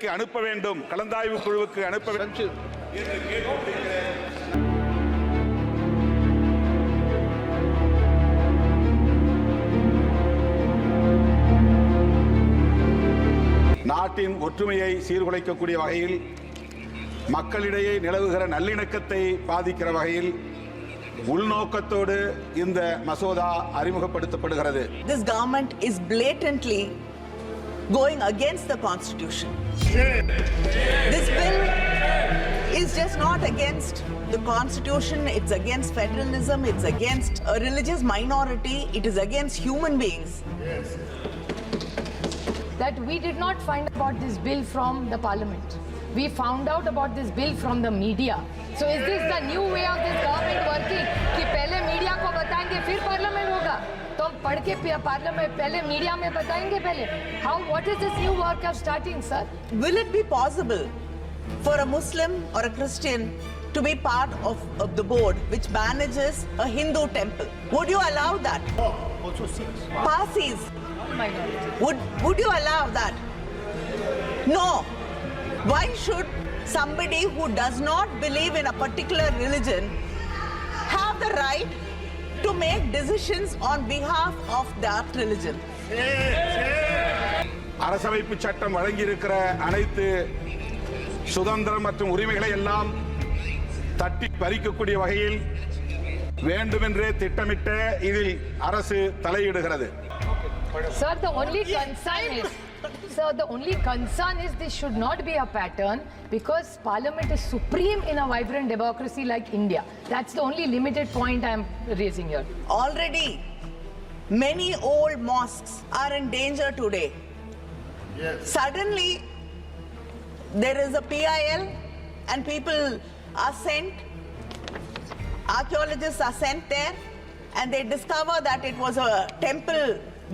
அனுப்ப வேண்டும், கலந்தாய்வு குழுவுக்கு அனுப்ப வேண்டும். நாட்டின் ஒற்றுமையை சீர்குலைக்கக்கூடிய வகையில், மக்களிடையே நிலவுகிற நல்லிணக்கத்தை பாதிக்கிற வகையில் உள்நோக்கத்தோடு இந்த மசோதா அறிமுகப்படுத்தப்படுகிறது. This government is blatantly going against the Constitution. This bill is just not against the Constitution, it's against federalism, it's against a religious minority, it is against human beings. That we did not find about this bill from the parliament. We found out about this bill from the media. So is this the new way of this government working? कि पहले media को बताएंगे फिर parliament होगा, तो हम पढ़ के पार्लियामेंट पहले मीडिया में बताएंगे पहले. How? What is this new work of starting, sir? Will it be possible for a Muslim or a Christian to be part of the board which manages a Hindu temple? Would you allow that? Also Sikhs. Parsis. Would you allow that? No. Why should somebody who does not believe in a particular religion have the right to make decisions on behalf of that religion? அரசமைப்பு சட்டம் வழங்கியிருக்கிற அனைத்து சுதந்திரம் மற்றும் உரிமைகளை எல்லாம் தட்டி பறிக்கக்கூடிய வகையில் வேண்டுமென்றே திட்டமிட்ட இதில் அரசு தலையிடுகிறது. Sir, the only concern is this should not be a pattern, because Parliament is supreme in a vibrant democracy like India. That's the only limited point I am raising here. Already, many old mosques are in danger today. Yes. Suddenly, there is a PIL and people are sent, archaeologists are sent there, and they discover that it was a temple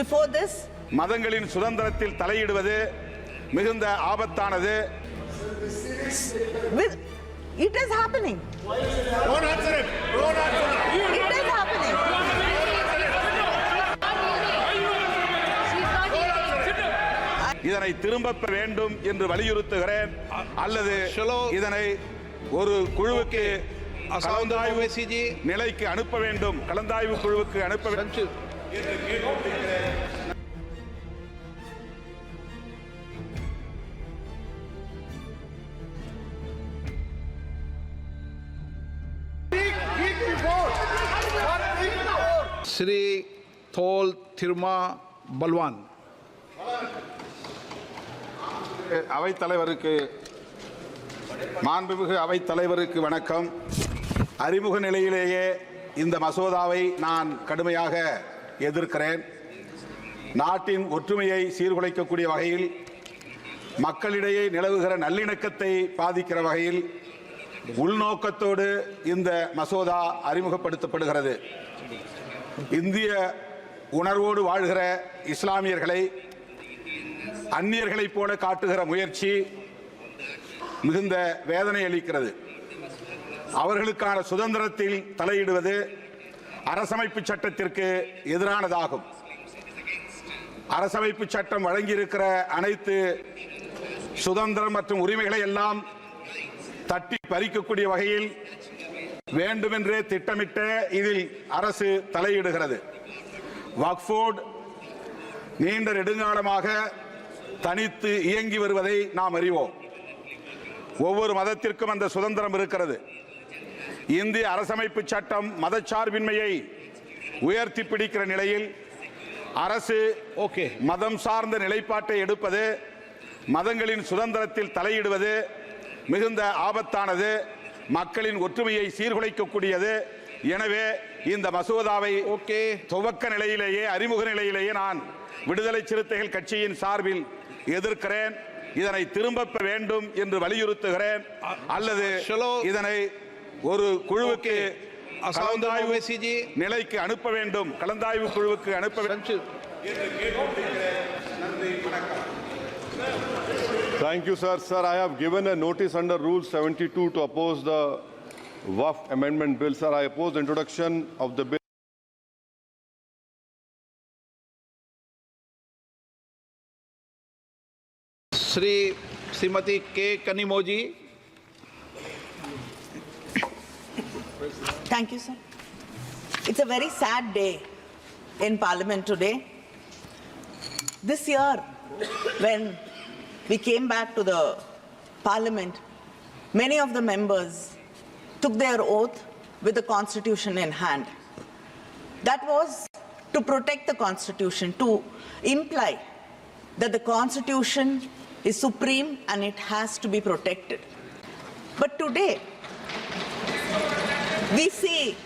before this. மதங்களின் சுதந்திரத்தில் தலையிடுவது மிகுந்த ஆபத்தானது. It is happening. Don't answer him. Don't answer him. It is happening. இதனை திரும்ப வேண்டும் என்று வலியுறுத்துகிறேன். அல்லது இதனை ஒரு குழுவுக்கு கலந்தாய்வு நிலைக்கு அனுப்ப வேண்டும், கலந்தாய்வு குழுவுக்கு அனுப்ப வேண்டும். श्री थोल थिरमा बलवान. அவைத் தலைவருக்கு, மாண்புமிகு அவைத் தலைவருக்கு வணக்கம். அறிமுக நிலையிலேயே இந்த மசோதாவை நான் கடுமையாக எதிர்க்கிறேன். நாட்டின் ஒற்றுமையை சீர்குலைக்கக்கூடிய வகையில், மக்களிடையே நிலவுகிற நல்லிணக்கத்தை பாதிக்கிற வகையில் உள்நோக்கத்தோடு இந்த மசோதா அறிமுகப்படுத்தப்படுகிறது. இந்திய உணர்வோடு வாழ்கிற இஸ்லாமியர்களை அந்நியர்களைப் போல காட்டுகிற முயற்சி மிகுந்த வேதனை அளிக்கிறது. அவர்களுக்கான சுதந்திரத்தில் தலையிடுவது அரசமைப்பு சட்டத்திற்கு எதிரானதாகும். அரசமைப்பு சட்டம் வழங்கியிருக்கிற அனைத்து சுதந்திரம் மற்றும் உரிமைகளை எல்லாம் தட்டி பறிக்கக்கூடிய வகையில் வேண்டுமென்றே திட்டமிட்ட இதில் அரசு தலையிடுகிறது. வக்ஃப் போர்டு நீண்ட நெடுங்காலமாக தனித்து இயங்கி வருவதை நாம் அறிவோம். ஒவ்வொரு மதத்திற்கும் அந்த சுதந்திரம் இருக்கிறது. இந்திய அரசமைப்பு சட்டம் மதச்சார்பின்மையை உயர்த்தி பிடிக்கிற நிலையில் அரசு மதம் சார்ந்த நிலைப்பாட்டை எடுப்பது, மதங்களின் சுதந்திரத்தில் தலையிடுவது மிகுந்த ஆபத்தானது, மக்களின் ஒற்றுமையை சீர்குலைக்கக்கூடியது. எனவே இந்த மசோதாவை துவக்க நிலையிலேயே, அறிமுக நிலையிலேயே நான் விடுதலை சிறுத்தைகள் கட்சியின் சார்பில் எதிர்க்கிறேன். இதனை திரும்ப வேண்டும் என்று வலியுறுத்துகிறேன். அல்லது இதனை ஒரு குழுவுக்கு கலந்தாய்வு நிலைக்கு அனுப்ப வேண்டும், கலந்தாய்வு குழுவுக்கு அனுப்ப வேண்டும். Thank you, sir. Sir, I have given a notice under Rule 72 to oppose the WAF amendment bill. Sir, I oppose the introduction of the bill. Shri Shrimati के Kanimozhi. Thank you, sir. It's a very sad day in Parliament today. This year, when we came back to the Parliament, many of the members took their oath with the Constitution in hand. That was to protect the Constitution, to imply that the Constitution is supreme and it has to be protected. But today, we see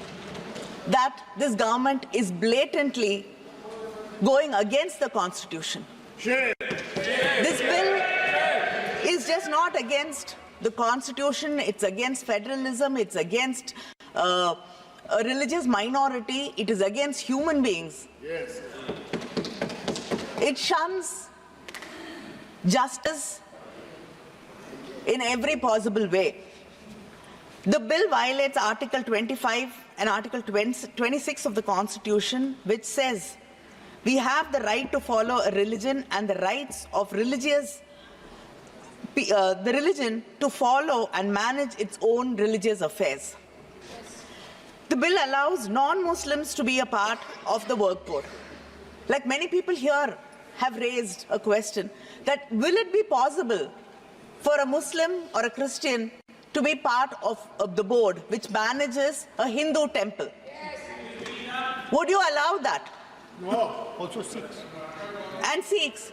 that this government is blatantly going against the Constitution. This bill is just not against the Constitution, it's against federalism, it's against a religious minority, it is against human beings. Yes. It shuns justice in every possible way. The bill violates Article 25 and Article 26 of the Constitution, which says we have the right to follow a religion and the rights of the religion to follow and manage its own religious affairs. The bill allows non-Muslims to be a part of the work board. Like many people here have raised a question that will it be possible for a Muslim or a Christian to be part of the board which manages a Hindu temple? Yes. Would you allow that? No, also Sikhs. And Sikhs?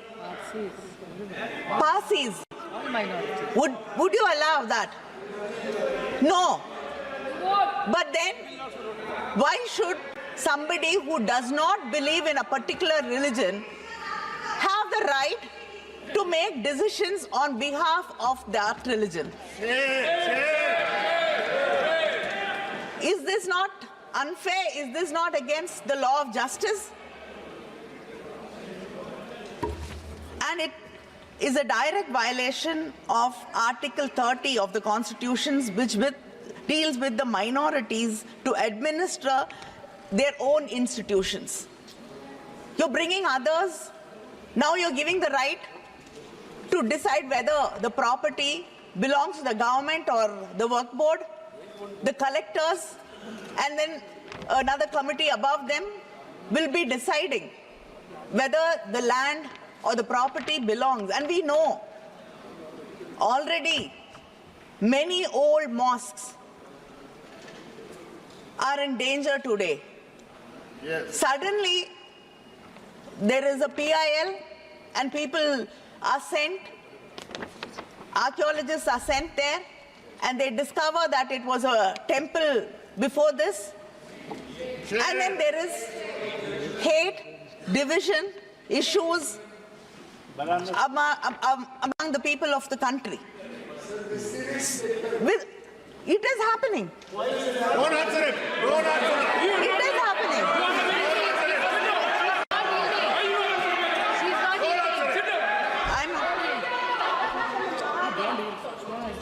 Parsis? All minorities. Would you allow that? No. But then, why should somebody who does not believe in a particular religion have the right to make decisions on behalf of that religion? Is this not unfair? Is this not against the law of justice? And it is a direct violation of Article 30 of the Constitution, which deals with the minorities to administer their own institutions. You're bringing others, now you're giving the right to decide whether the property belongs to the government or the work board, the collectors, and then another committee above them will be deciding whether the land or the property belongs. And we know already many old mosques are in danger today. Yes. Suddenly, there is a PIL and people are sent, archaeologists are sent there, and they discover that it was a temple before this. And then there is hate, division, issues among the people of the country. It is happening. Don't answer him. Don't answer him. It is happening. She's not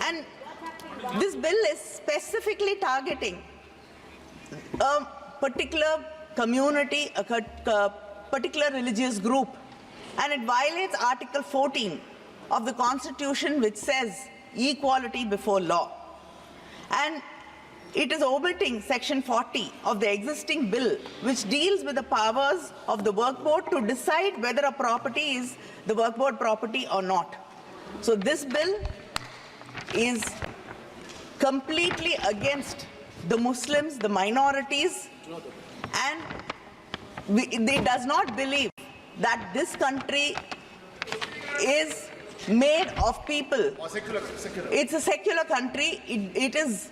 And this bill is specifically targeting a particular community, a particular religious group, and it violates Article 14 of the Constitution, which says equality before law. And it is omitting Section 40 of the existing bill, which deals with the powers of the work board to decide whether a property is the work board property or not. So this bill is completely against the Muslims, the minorities, and it does not believe that this country is made of people. Secular. It's a secular country. It is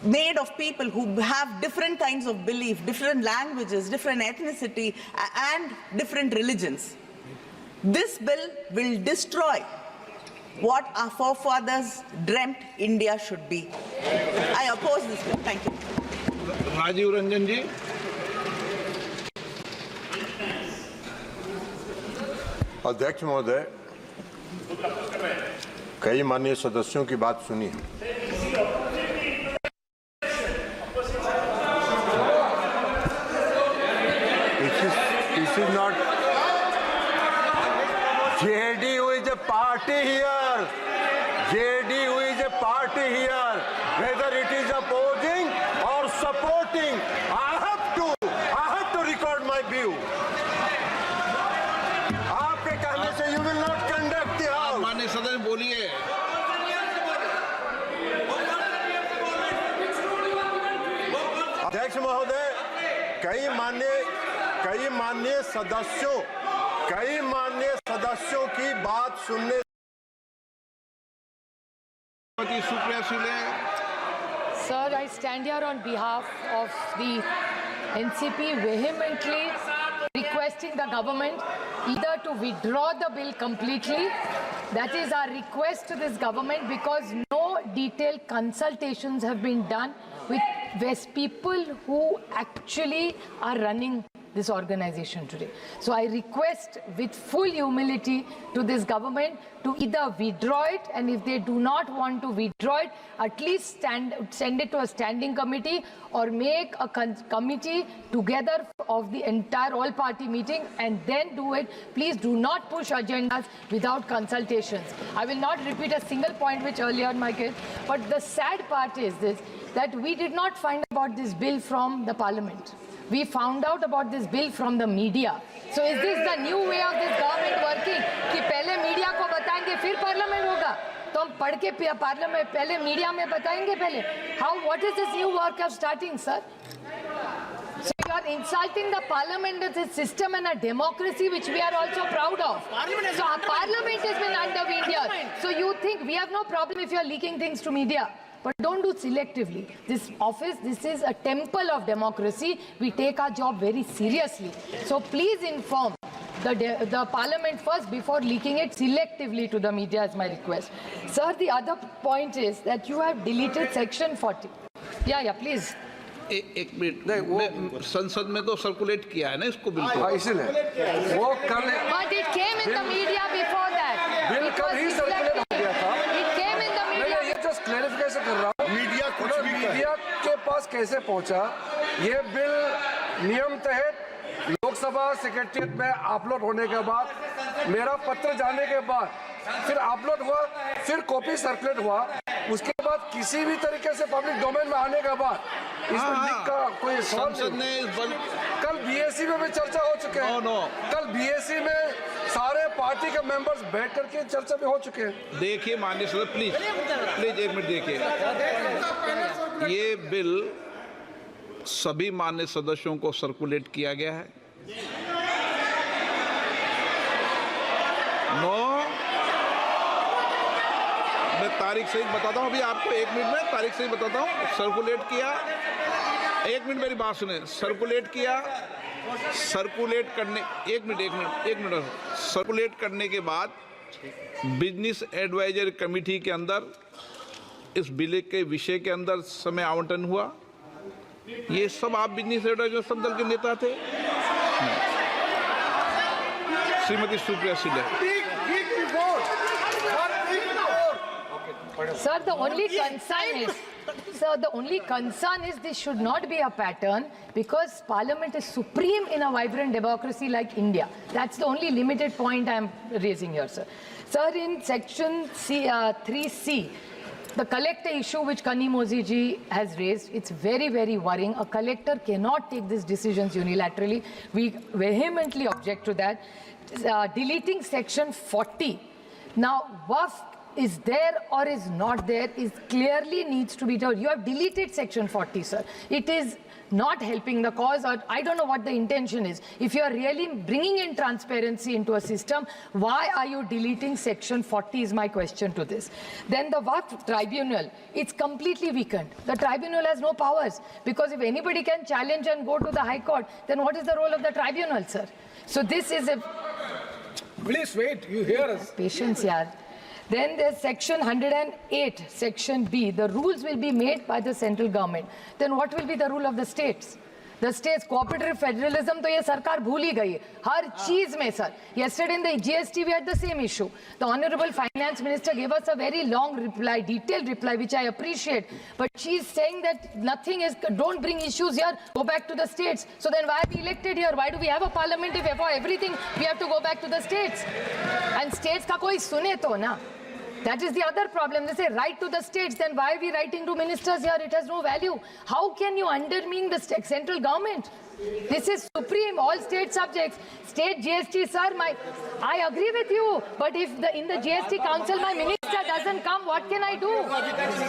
made of people who have different kinds of belief, different languages, different ethnicity, and different religions. This bill will destroy what our forefathers dreamt India should be. I oppose this bill. Thank you. Rajiv Ranjan ji. अध्यक्ष महोदय, कई माननीय सदस्यों की बात सुनी। This is not JDU is a party here. JDU is a party here, whether it is opposing or supporting. I have to record my view. आपके कहने से you will not conduct the house. माननीय सदन बोलिए। अध्यक्ष महोदय, कई माननीय सदस्यों की बात सुनने Shrimati Supriya Sule. Sir, I stand here on behalf of the NCP vehemently requesting the government either to withdraw the bill completely. That is our request to this government, because no detailed consultations have been done with people who actually are running this organization today. So I request with full humility to this government to either withdraw it, and if they do not want to withdraw it, at least send it to a standing committee or make a committee together of the entire all-party meeting and then do it. Please do not push agendas without consultations. I will not repeat a single point which earlier my kid, but the sad part is this, that we did not find about this bill from the parliament. We found out about this bill from the media. So is this the new way of this government working? कि पहले media को बताएंगे फिर parliament होगा, तो हम पढ़ के पार्लियामेंट पहले मीडिया में बताएंगे पहले. What is this new work of starting, sir? So you are insulting the parliamentary system and a democracy which we are also proud of. So our parliament has been undermined here. So you think we have no problem if you are leaking things to media? But don't do selectively. This office, this is a temple of democracy. We take our job very seriously. So please inform the parliament first before leaking it selectively to the media, is my request. Sir, the other point is that you have deleted section 40. Yeah, please. एक minute, संसद में तो circulate किया है ना इसको bill को। इसलिए वो कल But it came in the media before that. Bill कल ही सर्कुलेट हो गया था। It came in the media. ये जस्ट क्लैरिफिकेशन कर रहा हूँ। मीडिया के पास कैसे पहुंचा? ये बिल नियम तहत लोकसभा सेक्रेटरीट में अपलोड होने के बाद, मेरा पत्र जाने के बाद, फिर अपलोड हुआ, फिर कॉपी सर्कुलेट हुआ, उसके बाद किसी भी तरीके से पब्लिक डोमेन में आने के बाद इसमें लिख का कोई संसद ने कल बीएससी में भी चर्चा हो चुके हैं। कल बीएससी में सारे पार्टी के मेंबर्स बैठ करके चर्चा में हो चुके हैं। देखिए माननीय सदस्य, प्लीज एक मिनट देखिए। ये बिल सभी माननीय सदस्यों को सर्कुलेट किया गया है। मैं तारीख सही बताता हूँ, अभी आपको 1 मिनट में तारीख सही बताता हूँ। सर्कुलेट किया, 1 मिनट मेरी बात सुने। सर्कुलेट किया, सर्कुलेट करने, एक मिनट सर्कुलेट करने के बाद बिजनेस एडवाइजरी कमेटी के अंदर इस बिल के विषय के अंदर समय आवंटन हुआ। ये सब आप बिजनेस एडवाइजर सब दल के नेता थे। Shrimati Supriya Sule. Sir, the only concern is this should not be a pattern, because Parliament is supreme in a vibrant democracy like India. That's the only limited point I'm raising here, sir. Sir, in section 3C, the collector issue which Kanimozhi ji has raised, it's very, very worrying. A collector cannot take these decisions unilaterally. We vehemently object to that. Deleting section 40. Now, WAF is there or is not there is clearly needs to be told. You have deleted section 40, sir. It is not helping the cause, or I don't know what the intention is. If you are really bringing in transparency into a system, why are you deleting section 40 is my question to this. Then the Waqf tribunal, it's completely weakened. The tribunal has no powers, because if anybody can challenge and go to the High Court, then what is the role of the tribunal, sir? So this is a... Please wait, you hear us. Patience, yaar. Then there's section 108, section B. The rules will be made by the central government. Then what will be the rule of the states? The states, cooperative federalism, तो ये सरकार भूल ही गई है हर चीज में, sir. Yesterday in the GST we had the same issue. The Honorable Finance Minister gave us a very long reply, detailed reply, which I appreciate. But she's saying that nothing is, don't bring issues here, go back to the states. So then why are we elected here? Why do we have a parliament if for everything we have to go back to the states? And states का कोई सुने तो ना. That is the other problem. They say write to the states, then why are we writing to ministers here? It has no value. How can you undermine the central government? This is supreme, all state subjects. State GST, sir, I agree with you. But if in the GST council my minister doesn't come, what can I do?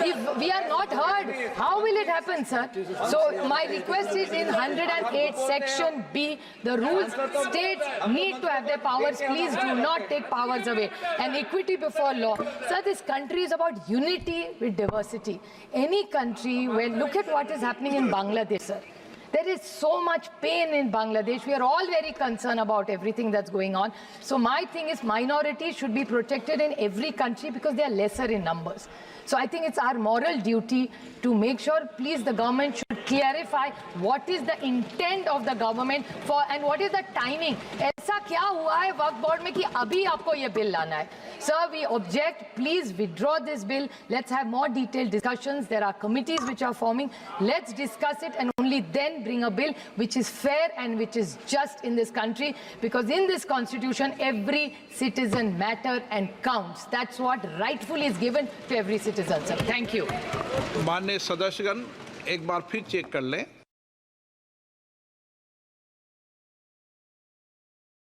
If we are not heard, how will it happen, sir? So my request is in 108 section B, the rules, states need to have their powers. Please do not take powers away. And equity before law. Sir, this country is about unity with diversity. Any country where, look at what is happening in Bangladesh, sir. There is so much pain in Bangladesh. We are all very concerned about everything that's going on. So my thing is minorities should be protected in every country because they are lesser in numbers. So I think it's our moral duty to make sure, please, the government should clarify what is the intent of the government for and what is the timing. ऐसा क्या हुआ है वक्फ board में कि अभी आपको ये bill लाना है? Sir, we object. Please withdraw this bill. Let's have more detailed discussions. There are committees which are forming. Let's discuss it and only then bring a bill which is fair and which is just in this country. Because in this constitution, every citizen matters and counts. That's what rightfully is given to every citizen, sir. Thank you. माननीय सदस्यगण एक बार फिर check कर लें